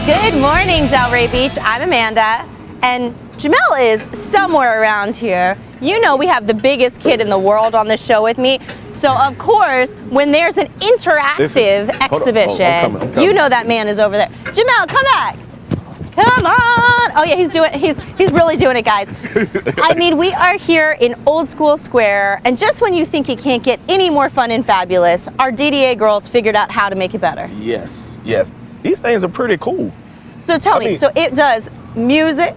Good morning, Delray Beach. I'm Amanda, and Jamel is somewhere around here. You know we have the biggest kid in the world on the show with me. So, of course, when there's an interactive exhibition, I'm coming. you know that man is over there. Jamel, come back. Come on. Oh, yeah, he's really doing it, guys. I mean, we are here in Old School Square, and just when you think it can't get any more fun and fabulous, our DDA girls figured out how to make it better. Yes, yes. These things are pretty cool. So tell me, so it does music,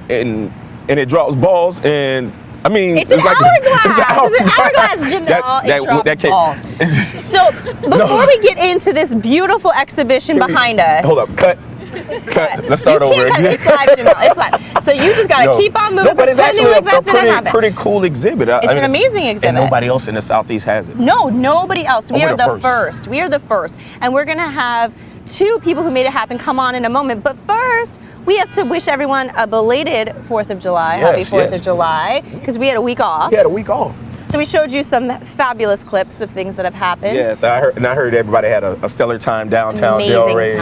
and it drops balls, and I mean, it's an hourglass. It's an hourglass, Jamel. It drops balls. So before we get into this beautiful exhibition behind us, hold up, cut. Let's start over again. It's live, Jamel. It's live. So you just gotta keep on moving. No, but it's actually like a pretty cool exhibit. It's an amazing exhibit. And nobody else in the Southeast has it. No, nobody else. We are the first. We are the first. And we're gonna have two people who made it happen come on in a moment. But first, we have to wish everyone a belated 4th of July. Happy 4th of July. Because we had a week off. We had a week off. So we showed you some fabulous clips of things that have happened. Yes, I heard everybody had a stellar time downtown Delray.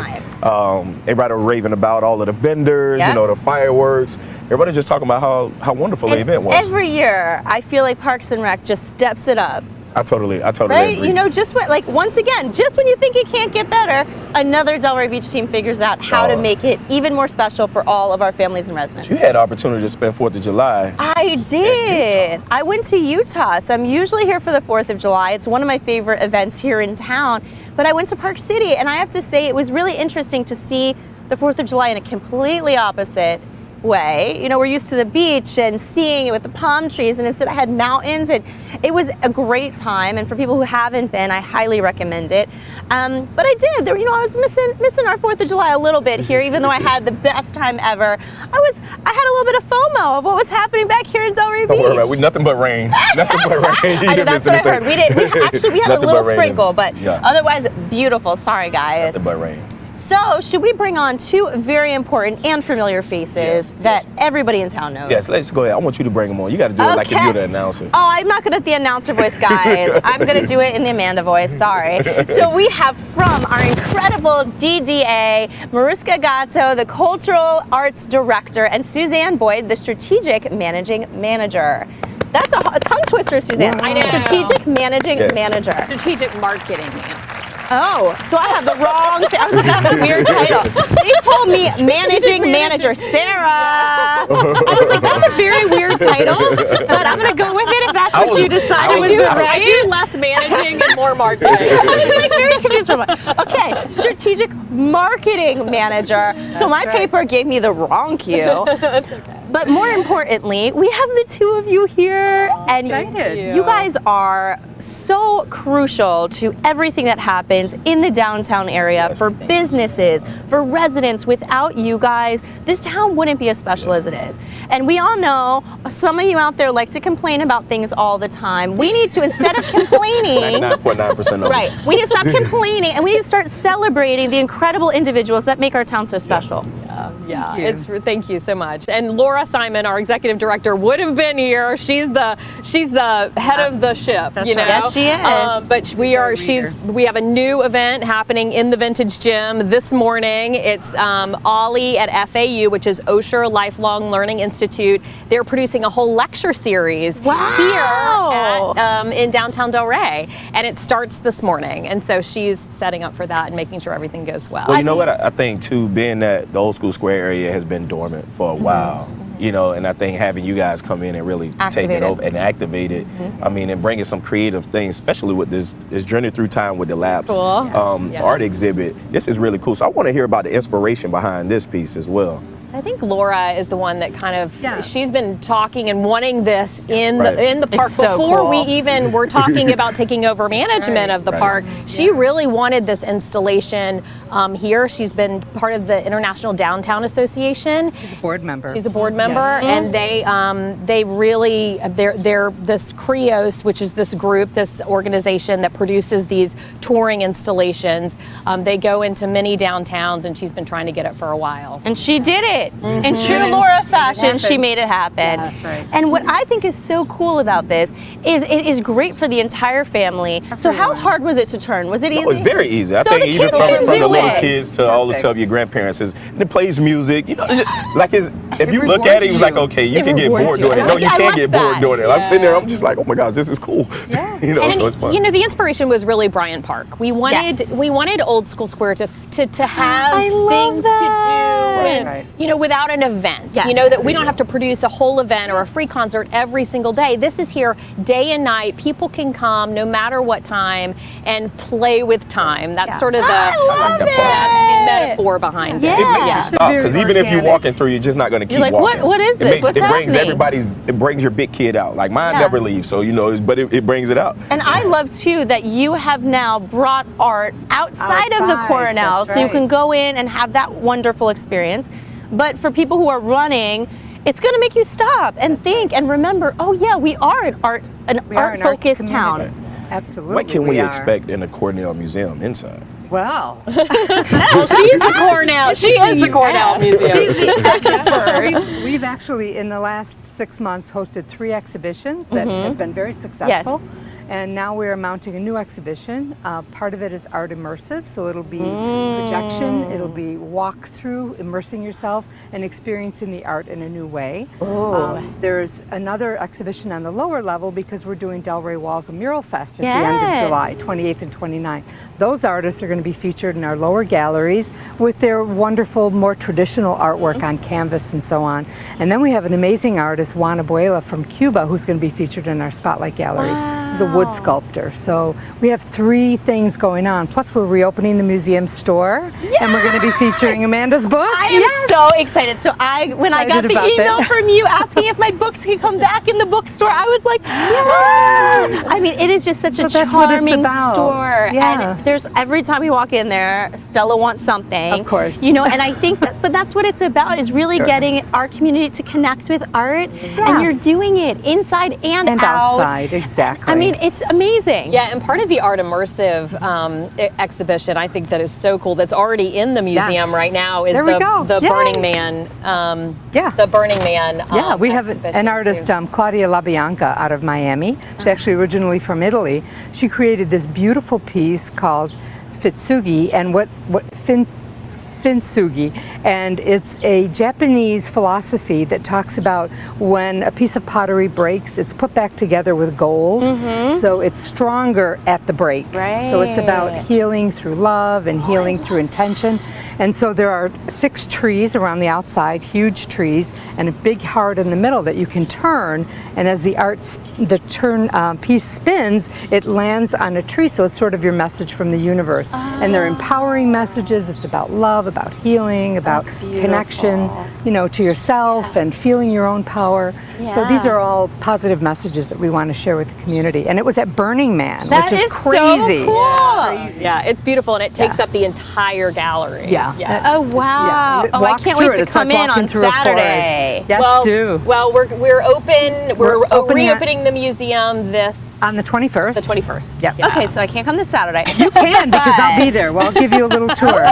Everybody was raving about all of the vendors, you know, the fireworks. Everybody just talking about how wonderful the event was. Every year, I feel like Parks and Rec just steps it up. I totally right? agree. You know, just when, like, once again, just when you think it can't get better, another Delray Beach team figures out how to make it even more special for all of our families and residents. You had the opportunity to spend 4th of July. I did. I went to Utah, so I'm usually here for the 4th of July. It's one of my favorite events here in town. But I went to Park City, and I have to say it was really interesting to see the 4th of July in a completely opposite way. You know, we're used to the beach and seeing it with the palm trees, and instead I had mountains, and it was a great time. And for people who haven't been, I highly recommend it. But I did. I was missing our 4th of July a little bit here, even though I had the best time ever. I had a little bit of FOMO of what was happening back here in Delray Beach. Don't worry about it. Nothing but rain. Nothing but rain. I know, that's what I heard. We had a little sprinkle, but otherwise beautiful. Sorry, guys. Nothing but rain. So, should we bring on two very important and familiar faces that everybody in town knows? Yes, let's go ahead. I want you to bring them on. You got to do it like if you're the announcer. Oh, I'm not good at the announcer voice, guys. I'm going to do it in the Amanda voice. Sorry. So, we have from our incredible DDA, Mariska Gatto, the Cultural Arts Director, and Suzanne Boyd, the Strategic Managing Manager. That's a tongue twister, Suzanne. Wow. I know. Strategic Managing Manager. Strategic Marketing Manager. Oh, so I have the wrong thing. I was like, that's a weird title. They told me Managing Manager Sarah. I was like, that's a very weird title, but I'm going to go with it if that's what you decided was right. I do less managing and more marketing. I was like very confused for a moment. Okay, Strategic Marketing Manager. So my paper gave me the wrong cue. That's okay. But more importantly, we have the two of you here, and you guys are so crucial to everything that happens in the downtown area for businesses, for residents. Without you guys, this town wouldn't be as special as it is. And we all know some of you out there like to complain about things all the time. We need to, instead of complaining, 99.9% of right, we need to stop complaining and we need to start celebrating the incredible individuals that make our town so special. Thank you so much. And Laura Simon, our executive director, would have been here. She's the head of the ship. You know? Yes, she is. But we have a new event happening in the Vintage Gym this morning. It's Ollie at FAU, which is Osher Lifelong Learning Institute. They're producing a whole lecture series here in downtown Delray, and it starts this morning. And so she's setting up for that and making sure everything goes well. Well, you know what? I think too, being that the Old School Square area has been dormant for a while. You know, and I think having you guys come in and really take it over and activate it, I mean, and bringing some creative things, especially with this journey through time with the Labs art exhibit, this is really cool. So I want to hear about the inspiration behind this piece as well. I think Laura is the one that kind of, she's been talking and wanting this in the park before we even were talking about taking over management of the park. She really wanted this installation here. She's been part of the International Downtown Association. She's a board member. She's a board member, and they really, they're this CREOS, which is this group, this organization that produces these touring installations. They go into many downtowns, and she's been trying to get it for a while. And she did it. it. In true Laura fashion, she made it happen. Yeah, that's right. And what I think is so cool about this is it is great for the entire family. So how hard was it to turn? Was it easy? No, it's very easy. I So think the even kids from can the do little it. kids to all the Perfect. your grandparents, it plays music. You know, it's just, like if you look rewards at it, it's like, you. okay, you It can get rewards bored you. doing it. No, you I can't like get that. bored doing it. I'm sitting there, I'm just like, oh my gosh, this is cool. You know, And so it's fun. you know, the inspiration was really Bryant Park. We wanted Old School Square to have I love things to that. do, and Right. you know, without an event. Yes. You know, that we don't have to produce a whole event or a free concert every single day. This is here day and night. People can come no matter what time and play with time. That's sort of the love that part. that's the metaphor behind Yeah. it. It makes Yeah. you stop because even if you're walking through, you're just not going to keep like, walking. what is this? What's it brings happening? it brings your big kid out. Like mine Yeah. never leaves, so you know, but it brings it out. And I love too that you have now brought art outside of the Outside, Coronel, that's so you right. can go in and have that wonderful experience. But for people who are running, it's going to make you stop and think and remember. Oh yeah, we are an We are an arts art-focused community. town. Absolutely. What can we are. expect in the Cornell Museum inside? Well, Well, she's the Cornell. She is the Cornell Museum. She's the expert. we've actually, in the last 6 months, hosted 3 exhibitions that have been very successful. Yes. And now we're mounting a new exhibition. Part of it is art immersive, so it'll be projection, it'll be walk through, immersing yourself and experiencing the art in a new way. There's another exhibition on the lower level because we're doing Delray Walls, a Mural Fest at the end of Yes. July, 28th and 29th. Those artists are going to be featured in our lower galleries with their wonderful, more traditional artwork on canvas and so on. And then we have an amazing artist, Juan Abuela from Cuba, who's going to be featured in our Spotlight Gallery. He's a wood sculptor. So we have 3 things going on. Plus we're reopening the museum store and we're going to be featuring Amanda's book. I am so excited. So when I got Excited the about email that. from you asking if my books could come back in the bookstore, I was like, yeah. I mean, it is just such a But that's what it's charming about. store. Yeah. And there's every time you walk in there, Stella wants something. Of course. You know, and I think that's what it's about, is really Sure. getting our community to connect with art. Yeah. And you're doing it inside and out. outside, exactly. I mean, it's amazing. Yeah, and part of the art immersive exhibition, I think that is so cool. That's already in the museum Yes. right now. Is There we go. the Yay. Burning Man? Yeah. The Burning Man. Yeah, we have exhibition, an artist, too. Claudia LaBianca, out of Miami. She's actually originally from Italy. She created this beautiful piece called Fitsugi, and Fintsugi, and it's a Japanese philosophy that talks about when a piece of pottery breaks, it's put back together with gold, so it's stronger at the break. So it's about Right. healing through love and healing through intention. And so there are 6 trees around the outside, huge trees, and a big heart in the middle that you can turn. And as the piece spins, it lands on a tree. So it's sort of your message from the universe. And they're empowering messages. It's about love, about healing, about connection, you know, to yourself and feeling your own power. So these are all positive messages that we want to share with the community. And it was at Burning Man, That which is is crazy. so cool. Yeah, it's beautiful, and it takes up the entire gallery. Yeah. Oh wow! Yeah, Oh, I walk can't through wait it. to It's like come in walking on through a Saturday. Yes, well, do. Well, we're open. We're opening reopening the museum On the 21st. the 21st. Yep. Yeah. Okay, so I can't come this Saturday. You can, because I'll be there. Well, I'll give you a little tour.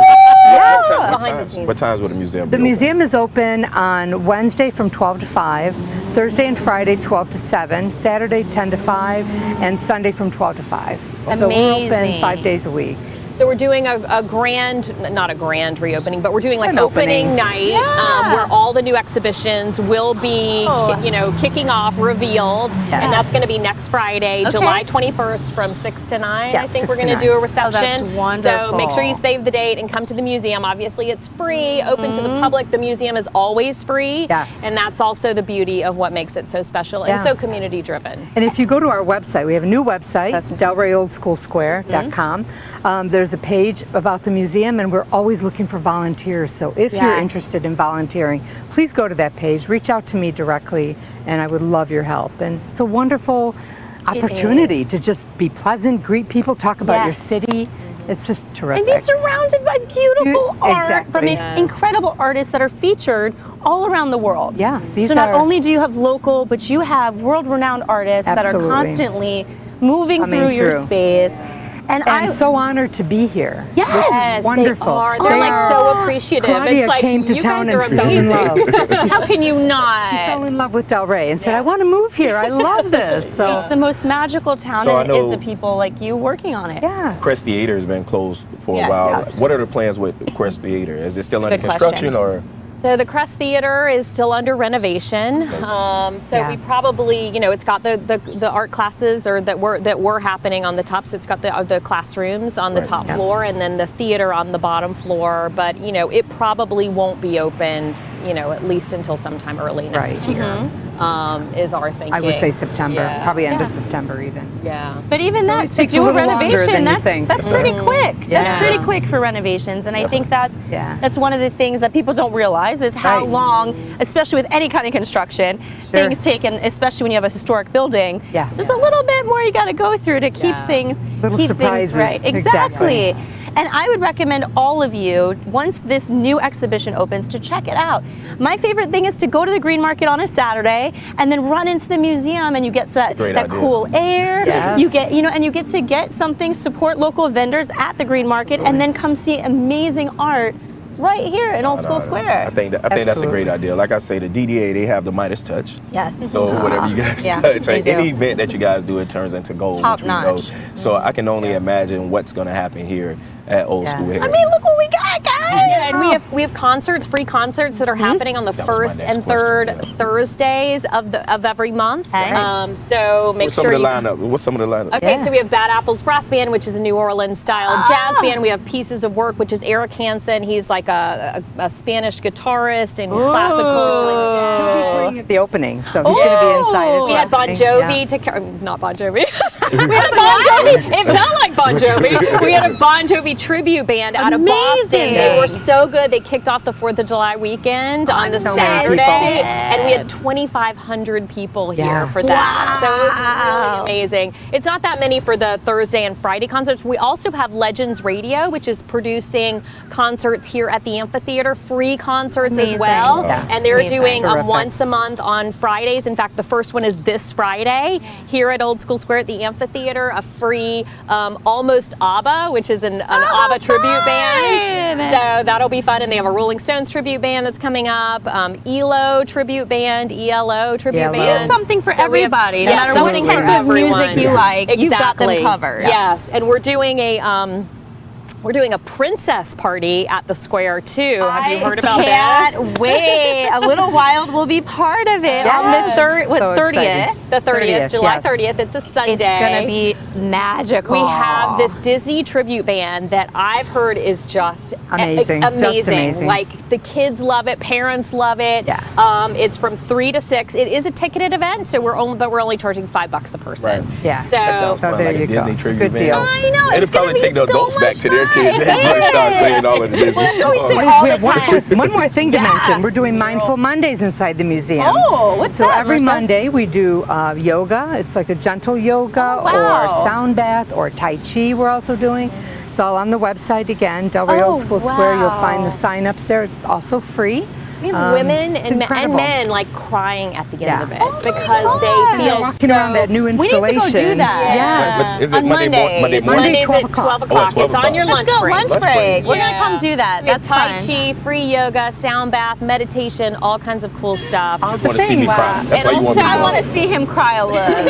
What times will the museum The be museum is open on Wednesday from 12 to 5, Thursday and Friday 12 to 7, Saturday 10 to 5, and Sunday from 12 to 5. So we're open Amazing. 5 days a week. So we're doing a grand, not a grand reopening, but we're doing like An opening opening. night Yeah. where all the new exhibitions will be, kicking off, revealed, and that's going to be next Friday, Okay. July 21st from 6 to 9. Yeah, I think 6 we're to going to 9. do a reception. Oh, that's So make sure you wonderful. save the date and come to the museum. Obviously, it's free, open to the public. The museum is always free, Yes. and that's also the beauty of what makes it so special and Yeah. so community driven. And if you go to our website, we have a new website, DelrayOldSchoolSquare.com. There's a page about the museum, and we're always looking for volunteers. So if you're Yes. interested in volunteering, please go to that page, reach out to me directly, and I would love your help. And it's a wonderful opportunity is. to just be pleasant, greet people, talk about your Yes. city. It's just terrific. And be surrounded by beautiful art from Exactly. incredible artists that are featured all around the world. Yeah, these so not are- only do you have local, but you have world-renowned artists that are Absolutely. constantly moving Coming through your through. space. And I'm so honored to be here. Yes, which is wonderful. They are. They're like so appreciative. Claudia it's like came to you town guys are and fell in amazing. love. how can you not? She fell in love with Delray and said, "I want to move here. I love this." So It's the most magical town, So I and it is know- the people like you working on it. yeah. Crest Theater has been closed for Yes. a while. Yes. What are the plans with Crest Theater? Is it still It's a under good construction question. or? So the Crest Theater is still under renovation. So Yeah. we probably, it's got the art classes that were happening on the top. So it's got the classrooms on the Right. top Yeah. floor, and then the theater on the bottom floor. But it probably won't be opened, at least until sometime early next Right. year. Is our thinking. I would say September, Yeah. probably end of Yeah. September even. Yeah. But even that, always to takes a do a little longer renovation, than you think. that's pretty quick. That's Yeah. pretty quick for renovations. And I think that's Yeah. one of the things that people don't realize is how Right. long, especially with any kind of construction, Sure. things take, and especially when you have a historic building, Yeah. there's a little bit more you got to go through to keep Yeah. things, Little keep surprises. things right. Exactly. And I would recommend all of you, once this new exhibition opens, to check it out. My favorite thing is to go to the Green Market on a Saturday and then run into the museum, and you get that great idea. cool air. Yes. You get, and you get to get something, support local vendors at the Green Market, and then come see amazing art right here in Old School Square. I think that's a Absolutely. great idea. Like I say, the DDA, they have the Midas touch. Yes. So whatever you guys Yeah, touch, they like do. any event that you guys do, it turns into gold. Top which we know. notch. So I can only imagine what's going to happen here at Old Yeah. School here. I mean, look what we got, guys. Yeah, and we have concerts, free concerts that are happening on the That was my first next and question, third yeah. Thursdays of every month. Okay. So make What's some sure of the you. lineup? What's some of the lineup? Okay, Yeah. so we have Bad Apples Brass Band, which is a New Orleans style jazz band. We have Pieces of Work, which is Eric Hansen. He's like a Spanish guitarist and classical like jazz. He'll be playing at the opening, so he's going to be inside. At We the had Bon opening. Jovi not Bon Jovi. We had Bon Jovi. It felt like Bon Jovi. We had a Bon Jovi tribute band out of Boston. They were so good. They kicked off the 4th of July weekend on the so many Saturday, people. and we had 2,500 people here Yeah. for that. So it was Wow. really amazing. It's not that many for the Thursday and Friday concerts. We also have Legends Radio, which is producing concerts here at the amphitheater, free concerts Amazing. as well. Yeah. And they're Amazing. doing Terrific. once a month on Fridays. In fact, the first one is this Friday here at Old School Square at the amphitheater, a free Almost ABBA, which is an ABBA tribute band. So that'll be fun. And they have a Rolling Stones tribute band that's coming up, ELO tribute band, ELO tribute ELO. band. There's something for So we have- everybody. No yeah, matter what something type for of music everyone. you like, you've got them Exactly. covered. Yes, and we're doing a princess party at the square too. Have you heard about I this? can't wait. A Little Wild will be part of it on the Yes. So 30th. exciting. The 30th, 30th, July yes. 30th. It's a Sunday. It's gonna be magical. We have this Disney tribute band that I've heard is just Amazing. Just amazing. Like the kids love it, parents love it. Yeah. It's from 3 to 6. It is a ticketed event, so we're only charging $5 a person. Right. Yeah. So That sounds So fun, there like a you go. Disney It's a tribute good band. deal. I know. It'll it's probably gonna take be the so adults back much to their fun. kids and It start is. singing all of the Disney. That's what we say songs. all We the have one, time. one more thing to Yeah. mention. We're doing Mindful Mondays inside the museum. Oh, what's so that, every Marcia? Monday we do yoga. It's like a gentle yoga Oh, wow. or sound bath or Tai Chi we're also doing. It's all on the website again, Delray Oh, Old School Square. You'll find the wow. sign-ups there. It's also free. We have women it's and incredible. men like crying at the end Yeah. of it Oh my because God. they They're feel walking so around that new We need to installation. go do that. Yes. But is it On Monday Mondays. morning? Monday, Mondays 12 at 12 o'clock. Oh, at o'clock. 12 It's on your o'clock. lunch Let's go break. lunch Lunch break. break. We're Yeah. gonna come do that. We have That's Tai fun. Chi, free yoga, sound bath, meditation, all kinds of cool stuff. All Just the want to see me things. cry. That's And why you want me to also, I want cry. to see him cry a little.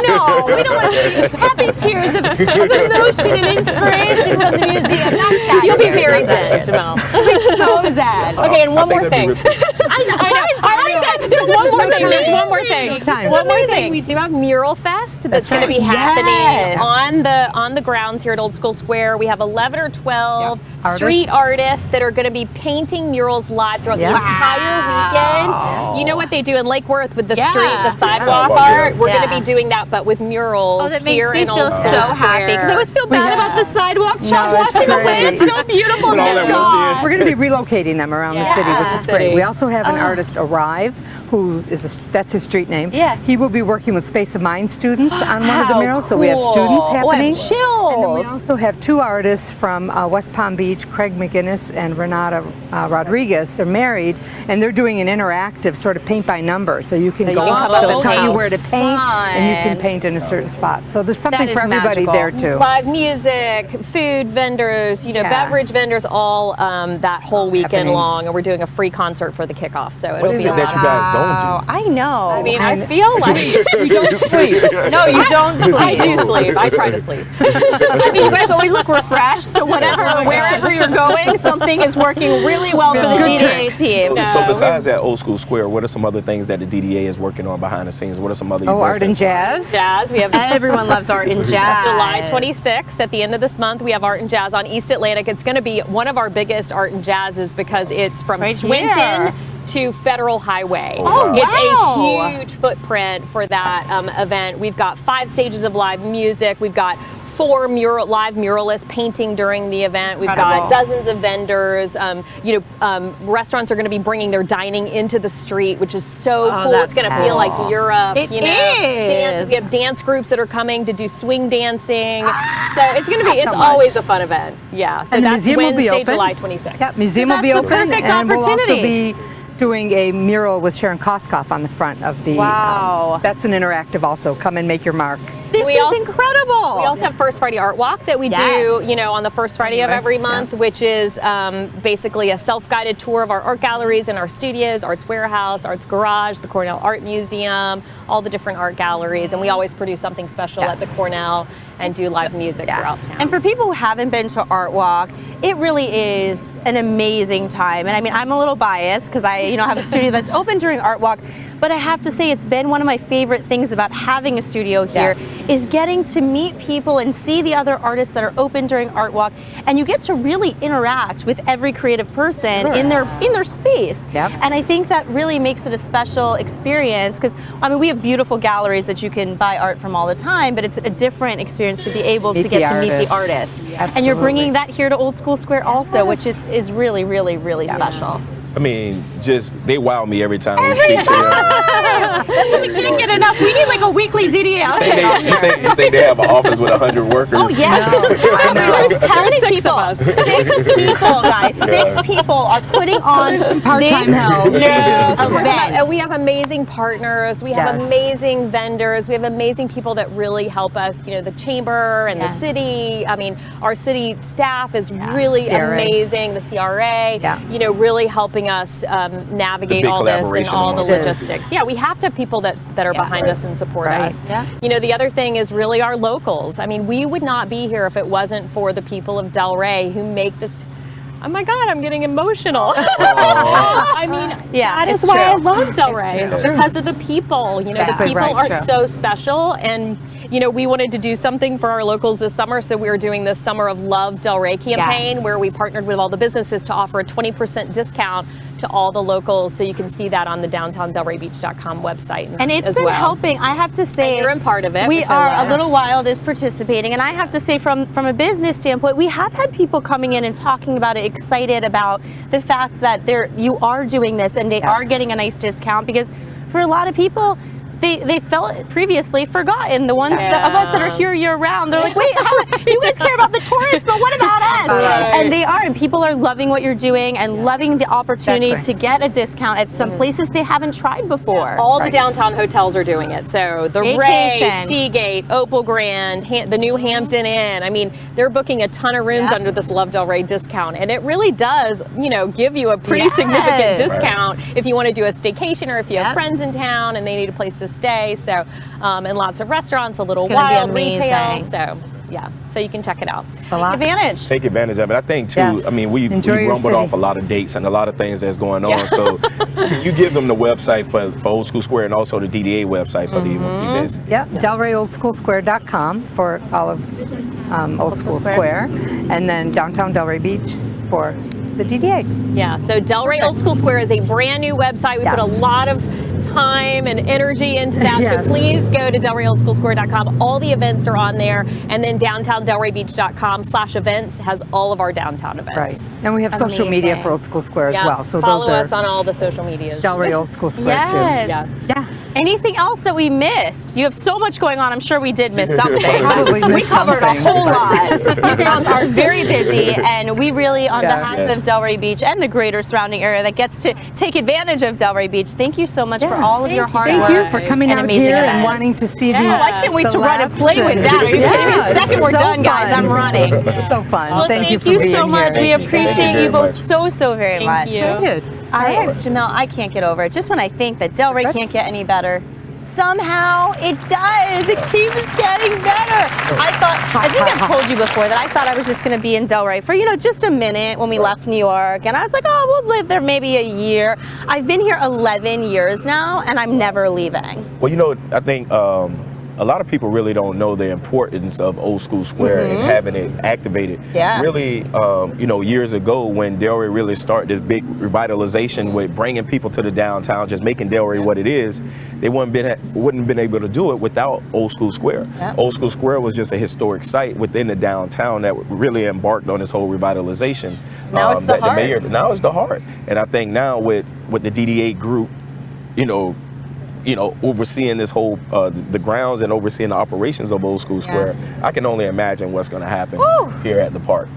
No, we don't want to see happy tears of emotion and inspiration from the museum. Not sad You'll be tears, very not sad sad, Jamel. tears. So sad. Okay, and one I think more that'd be thing. really- I know. There's one more thing. There's one more thing. Anytime. One more thing. We do have Mural Fest that's going to be right. happening Yes. on the grounds here at Old School Square. We have 11 or 12 Yep. street artists that are going to be painting murals live throughout Yeah. the entire weekend. You know what they do in Lake Worth with the Yeah. street, the sidewalk Sidewalk, yeah. art? We're going to Yeah. be doing that, but with murals Oh, that makes here me in feel Old so School Square. happy because I always feel bad about the sidewalk chalk No, it's washing away. great. It's so beautiful. Put all and that it's work gone. in. We're going to be relocating them around the city, which is great. We also have an artist arrive who is that's his street name. Yeah. He will be working with Space of Mind students on one of the How murals. So we have cool. students Oh, I have happening. chills. And then we also have 2 artists from West Palm Beach, Craig McGinnis and Renata Rodriguez. They're married, and they're doing an interactive sort of paint by number. So you can go can up, come up they'll and tell you paint. where to paint, and you can Fun. paint in a certain spot. So there's something That for is everybody magical. there too. Live music, food vendors, you know, Yeah. beverage vendors, all that whole weekend Happening. long, and we're doing a free concert for the kickoff. So it'll What is be it a that lot you of guys don't Wow, I know. I mean, I feel like You don't sleep. no, you don't sleep. I do sleep. I try to sleep. I mean, you guys always look refreshed. So wherever you're going, something is working really well for the Good DDA tricks. team. So besides that Old School Square, what are some other things that the DDA is working on behind the scenes? What are some other Oh, events art and that's- jazz. Jazz. We have Everyone loves art and jazz. July 26th, at the end of this month, we have Art and Jazz on East Atlantic. It's going to be one of our biggest art and jazzes because it's from Right Swinton here. to Federal Highway. Oh, It's wow. a huge footprint for that event. We've got 5 stages of live music. We've got 4 live muralists painting during the event. We've Incredible. got dozens of vendors. Restaurants are going to be bringing their dining into the street, which is so cool. that's It's going to feel like cool. Europe. It you know, is. Dance. We have dance groups that are coming to do swing dancing. So it's going to be. It's So always much. a fun event. Yeah. So And the that's museum will be Wednesday, open. July 26th. Yep, museum So will be that's the open, perfect and we'll also opportunity. be doing a mural with Sharon Koskoff on the front of the. Wow. That's an interactive also. Come and make your mark. This We is also- incredible. We also have First Friday Art Walk that we Yes. do, you know, on the first Friday of every month, which is basically a self-guided tour of our art galleries and our studios, Arts Warehouse, Arts Garage, the Cornell Art Museum, all the different art galleries, and we always produce something special at the Cornell and do live music throughout town. And for people who haven't been to Art Walk, it really is an amazing time. And I mean, I'm a little biased because I, have a studio that's open during Art Walk, but I have to say it's been one of my favorite things about having a studio here is getting to meet people and see the other artists that are open during Art Walk, and you get to really interact with every creative person in their space. Yep. And I think that really makes it a special experience because we have beautiful galleries that you can buy art from all the time, but it's a different experience to be able to Meet get the to meet the artist. artists. And you're bringing Absolutely. that here to Old School Square also, which is really, really, really special. I mean, they wow me every time we speak to them. That's what we can't get enough. We need like a weekly DDA out there. You think they have an office with 100 workers? Oh yeah, so tell me, how many people? 6 people, guys. 6 people are putting on some part-time help. events. We have amazing partners. We have Yes. amazing vendors. We have amazing people that really help us. The chamber and Yes. the city. I mean, our city staff is really CRA. amazing. The CRA, Yeah. really helping us navigate big all this and collaboration all the amongst us. logistics. Yeah, we have to have people that are behind us and support Right. us. Yeah. The other thing is really our locals. I mean, we would not be here if it wasn't for the people of Delray who make this. Oh my God, I'm getting emotional. I mean, Yeah, that is it's why I true. love Delray. It's true. because of the people. Exactly, the people right, are true. so special, and we wanted to do something for our locals this summer, so we are doing this Summer of Love Delray campaign, Yes. where we partnered with all the businesses to offer a 20% discount to all the locals. So you can see that on the downtowndelraybeach.com website. And it's as been well. helping. I have to say, And you're in part of it, We which I are. love. A Little Wild is participating, and I have to say, from a business standpoint, we have had people coming in and talking about it, excited about the fact that you are doing this and they are getting a nice discount, because for a lot of people, they felt previously forgotten. The ones of us that are here year round, they're like, wait, you guys care about the tourists, but what about us? Right. And they are, and people are loving what you're doing and loving the opportunity Exactly. to get a discount at some places they haven't tried before. All the downtown hotels are doing it. So the Ray, Staycation. Seagate, Opal Grand, the new Hampton Inn. I mean, they're booking a ton of rooms under this Love Delray discount, and it really does, give you a pretty Yes. significant discount if you want to do a staycation or if you have Yep. friends in town and they need a place to stay. So, and lots of restaurants, a Little It's gonna be Wild retail. amazing. So, yeah, so you can check it out. Take advantage. Take advantage of it. I think too. Yes. I mean, we Enjoy your rumbled city. off a lot of dates and a lot of things that's going on. So, can you give them the website for Old School Square and also the DDA website for the events? Yep, DelrayOldSchoolSquare.com for all of Old School Square, and then Downtown Delray Beach for the DDA. Yeah, so Delray Old School Square is a brand new website. We put a lot of time and energy into that. Yes. So please go to DelrayOldSchoolSquare.com. All the events are on there. And then downtowndelraybeach.com/events has all of our downtown events. Right. And we have social media for Old School Square as well. So follow those us are on all the social medias. Delray Old School Square too. Yes. Yeah. Anything else that we missed? You have so much going on. I'm sure we did miss something. Probably We missed covered something. a whole lot. You girls are very busy, and we really, on behalf of Delray Beach and the greater surrounding area that gets to take advantage of Delray Beach, thank you so much for all of your hard work. Thank you for coming and out amazing here and events. wanting to see Oh, I can't wait to run and play with that. Are you kidding me? The second we're done, guys, I'm running. So fun. Well, thank you for being so much. here. We appreciate you both so very much. Thank you. Good. Jamel, I can't get over it. Just when I think that Delray can't get any better, somehow it does. It keeps getting better. I think I've told you before that I thought I was just going to be in Delray for, just a minute when we left New York. And I was like, oh, we'll live there maybe a year. I've been here 11 years now, and I'm never leaving. Well, I think a lot of people really don't know the importance of Old School Square and having it activated. Yeah. Really, years ago when Delray really started this big revitalization with bringing people to the downtown, just making Delray what it is, they wouldn't have been able to do it without Old School Square. Yep. Old School Square was just a historic site within the downtown that really embarked on this whole revitalization. Now it's the heart. Now it's the heart. And I think now with the DD8 group, overseeing this whole the grounds and overseeing the operations of Old School Square, I can only imagine what's going to happen here at the park.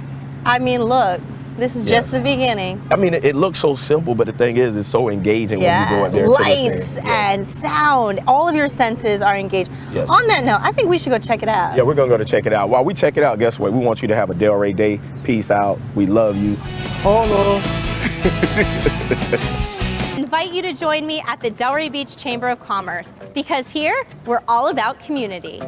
I mean, look, this is just the beginning. I mean, it looks so simple, but the thing is, it's so engaging when you go in there. Lights and sound, all of your senses are engaged. Yes. On that note, I think we should go check it out. Yeah, we're going to go to check it out. While we check it out, guess what? We want you to have a Delray day. Peace out. We love you. Invite you to join me at the Delray Beach Chamber of Commerce, because here we're all about community.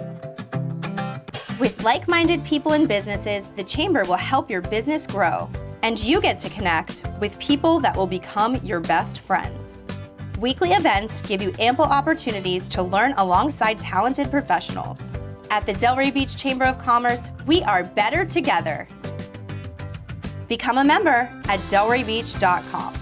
With like-minded people and businesses, the Chamber will help your business grow, and you get to connect with people that will become your best friends. Weekly events give you ample opportunities to learn alongside talented professionals. At the Delray Beach Chamber of Commerce, we are better together. Become a member at delraybeach.com.